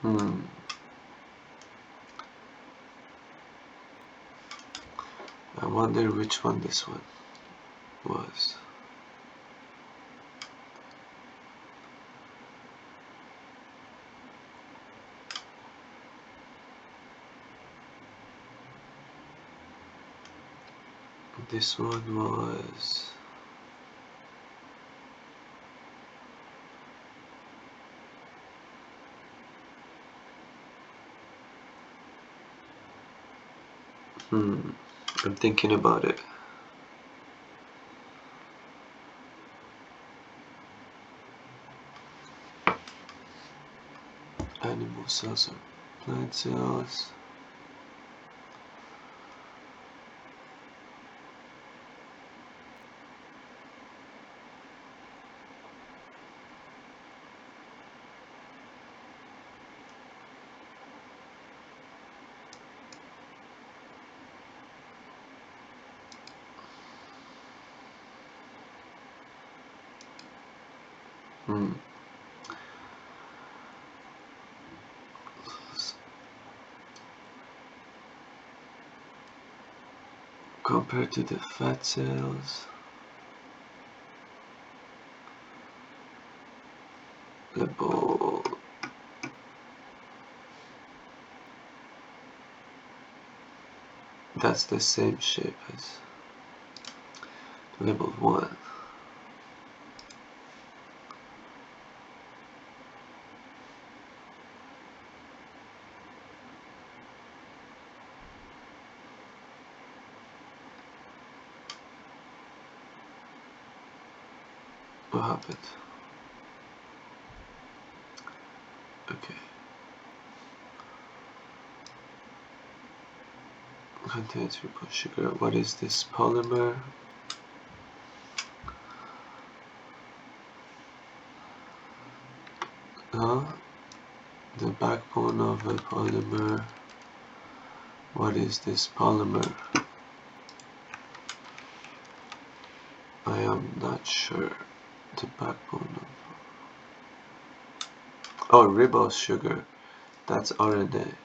I wonder which one this one was. This one was I'm thinking about it. Animal cells or plant cells. Compared to the fat cells, the ball, that's the same shape as level 1. What happened? Okay. Contains ribose sugar. What is this polymer? The backbone of a polymer. What is this polymer? I am not sure. The backbone of... Oh, ribose sugar. That's RNA.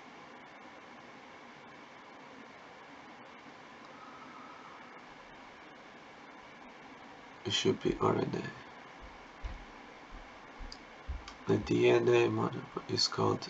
It should be RNA. The DNA monomer is called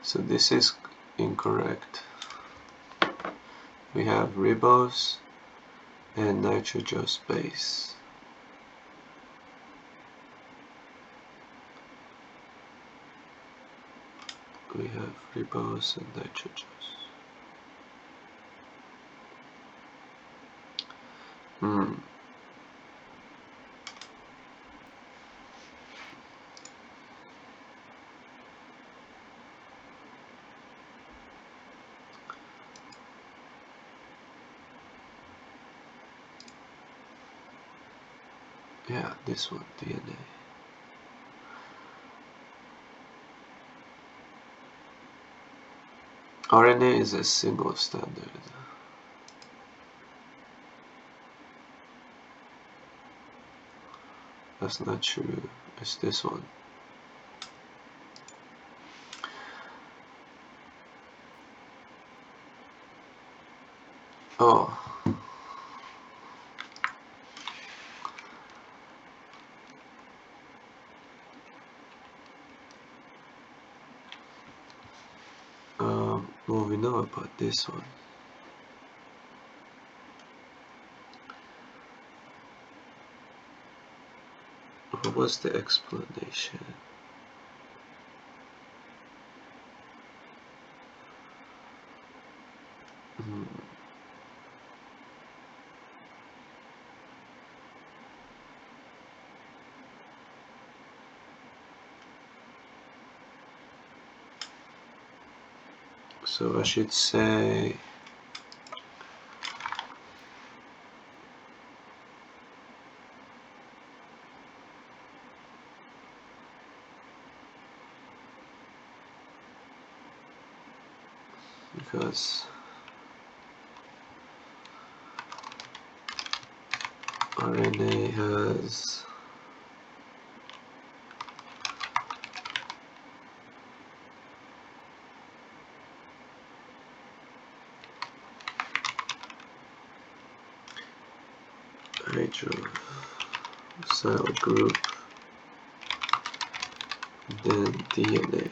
so this is incorrect. We have ribose and nitroglycan base. We have ribose and nitroglycan. Yeah, this one, DNA. RNA is a single standard. That's not true. It's this one. Oh. Well, we know about this one. What was the explanation? So I should say because RNA has hydroxyl group than DNA.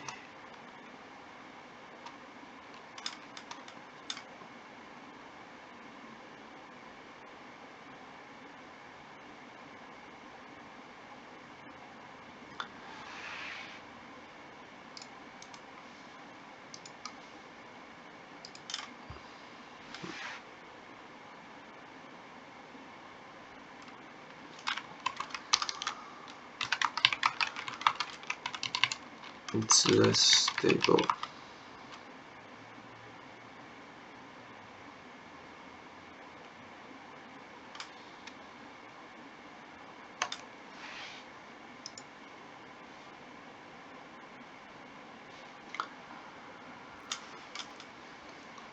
It's less stable.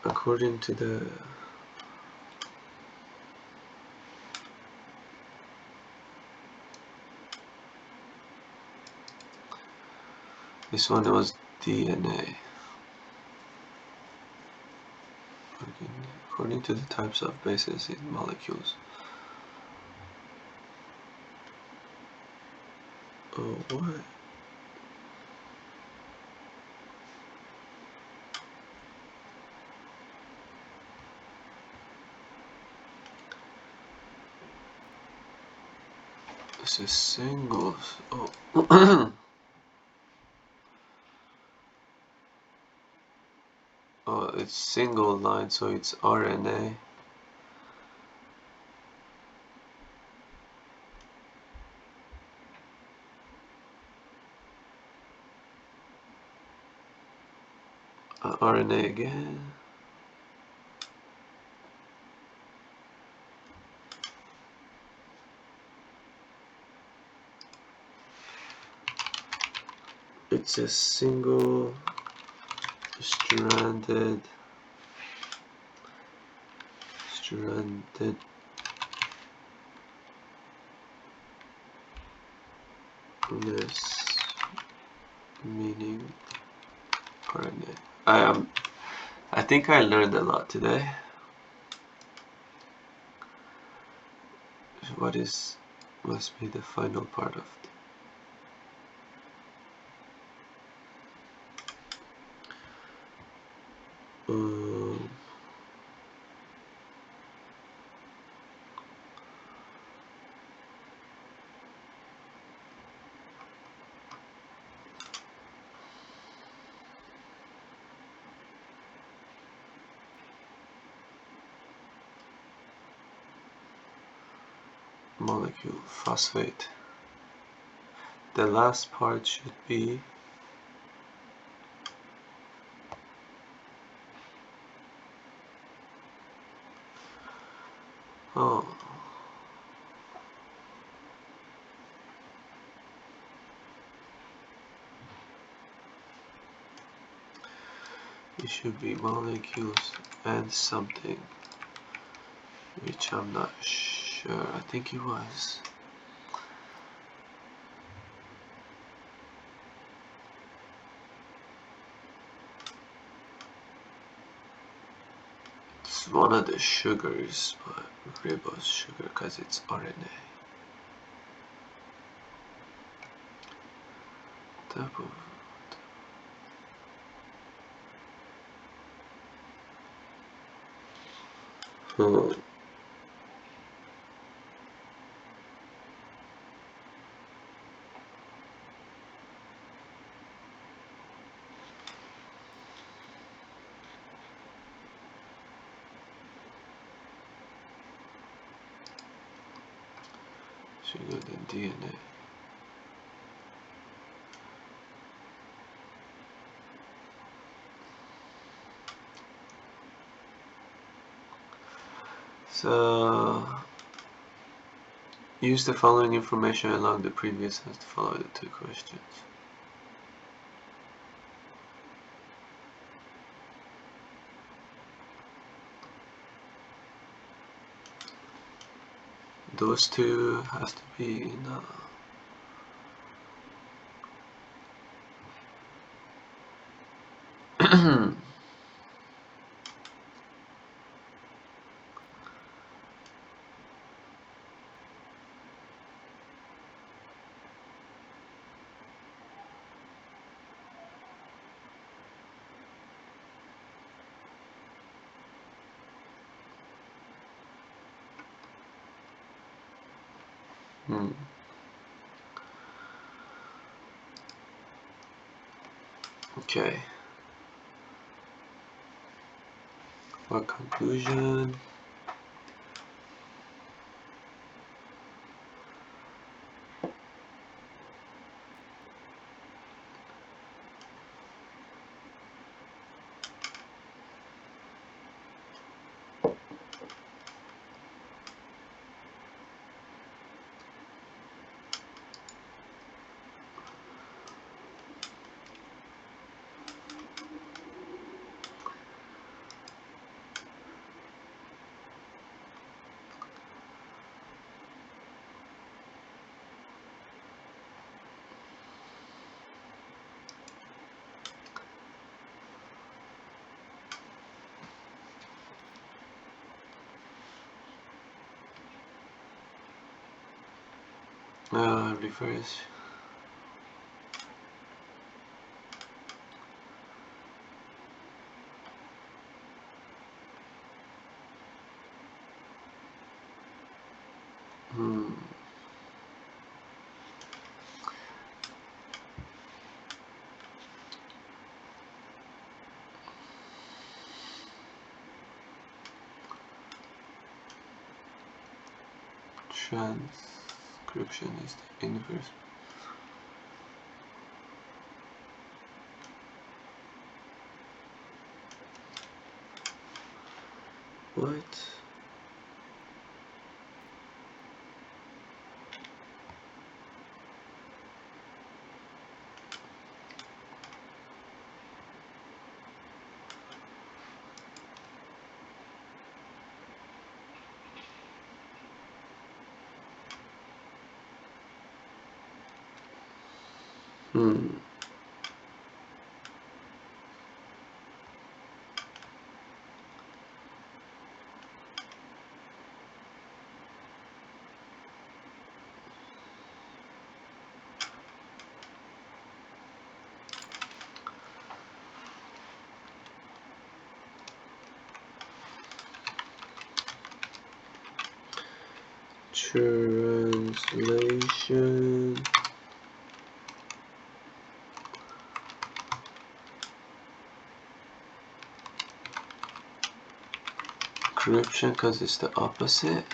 According to this one was DNA. According to the types of bases in molecules. Oh, what? This is singles. Oh. Oh, it's single line, so it's RNA. RNA again. It's a single stranded meaning RNA. I think I learned a lot today. What must be the final part of it? Molecule phosphate. The last part should be it should be molecules and something, which I'm not sure. I think it was. It's one of the sugars, but ribose sugar because it's RNA. Type of sugar than DNA. So use the following information along the previous as to follow the two questions. those two has to be in Okay. What conclusion? Refresh. Transcription is the inverse. What? Translation. Encryption, because it's the opposite.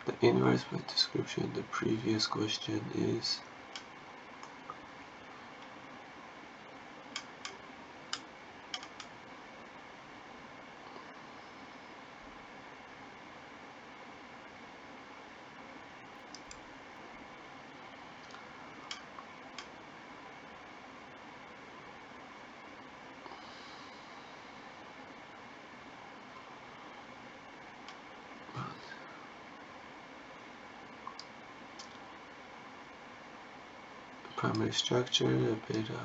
The inverse with description. The previous question is primary structure, the beta.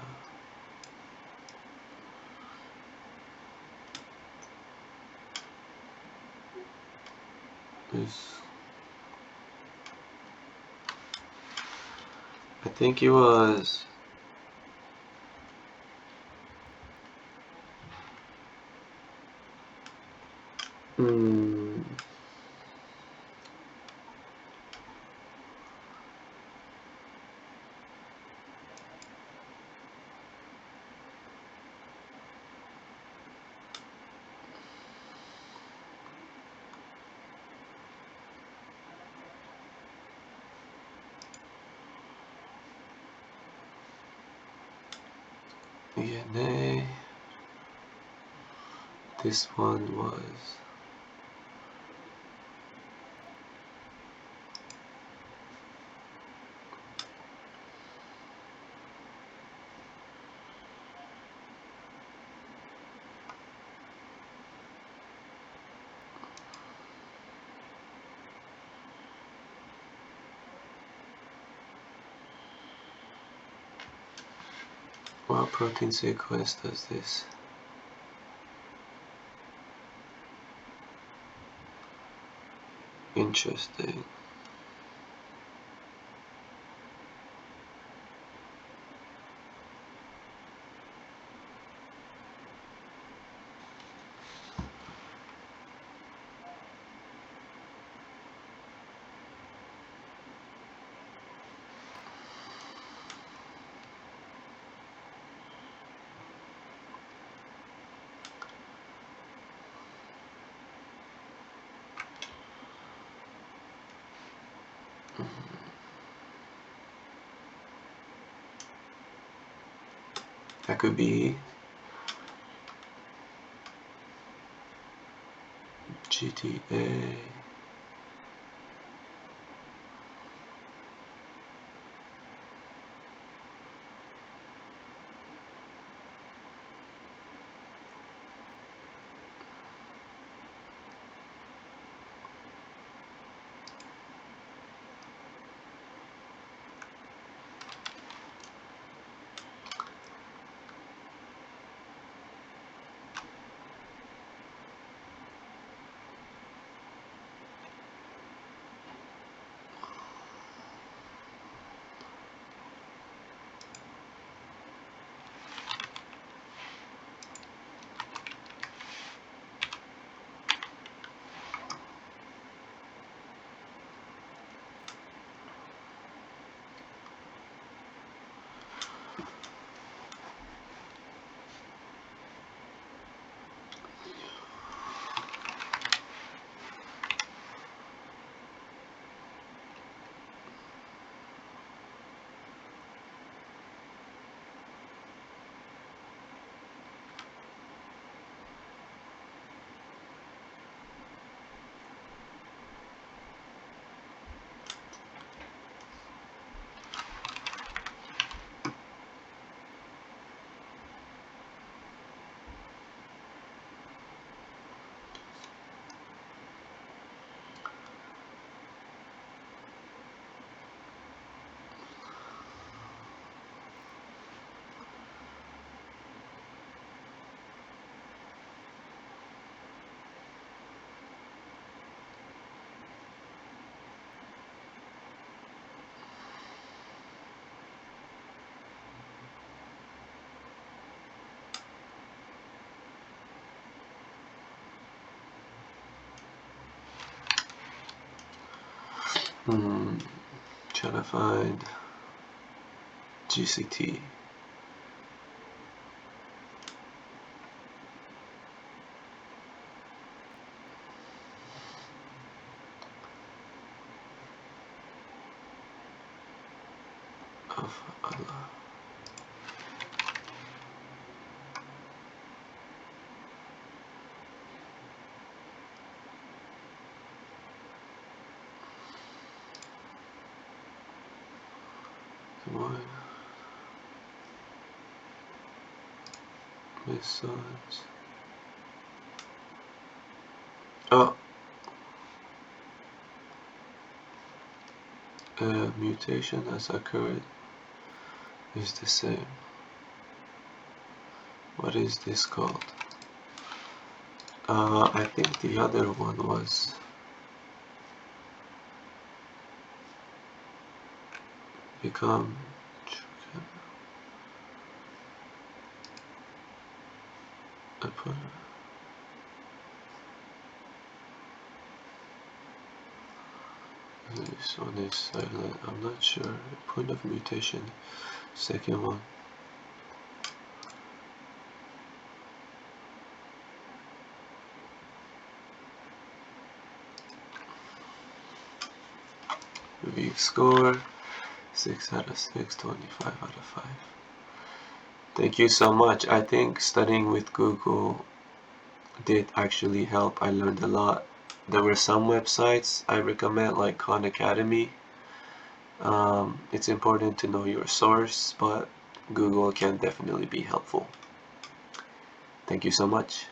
I think it was DNA. This one was What protein sequence does this? Interesting. That could be GTA. Trying to find GCT. Of Allah. Come on. Missiles. Oh. Mutation as occurred is the same. What is this called? I think the other one was become this one is silent. I'm not sure. Point of mutation. Second one. Weak score 6 out of 6, 25 out of 5. Thank you so much. I think studying with Google did actually help. I learned a lot. There were some websites I recommend, like Khan Academy. It's important to know your source, but Google can definitely be helpful. Thank you so much.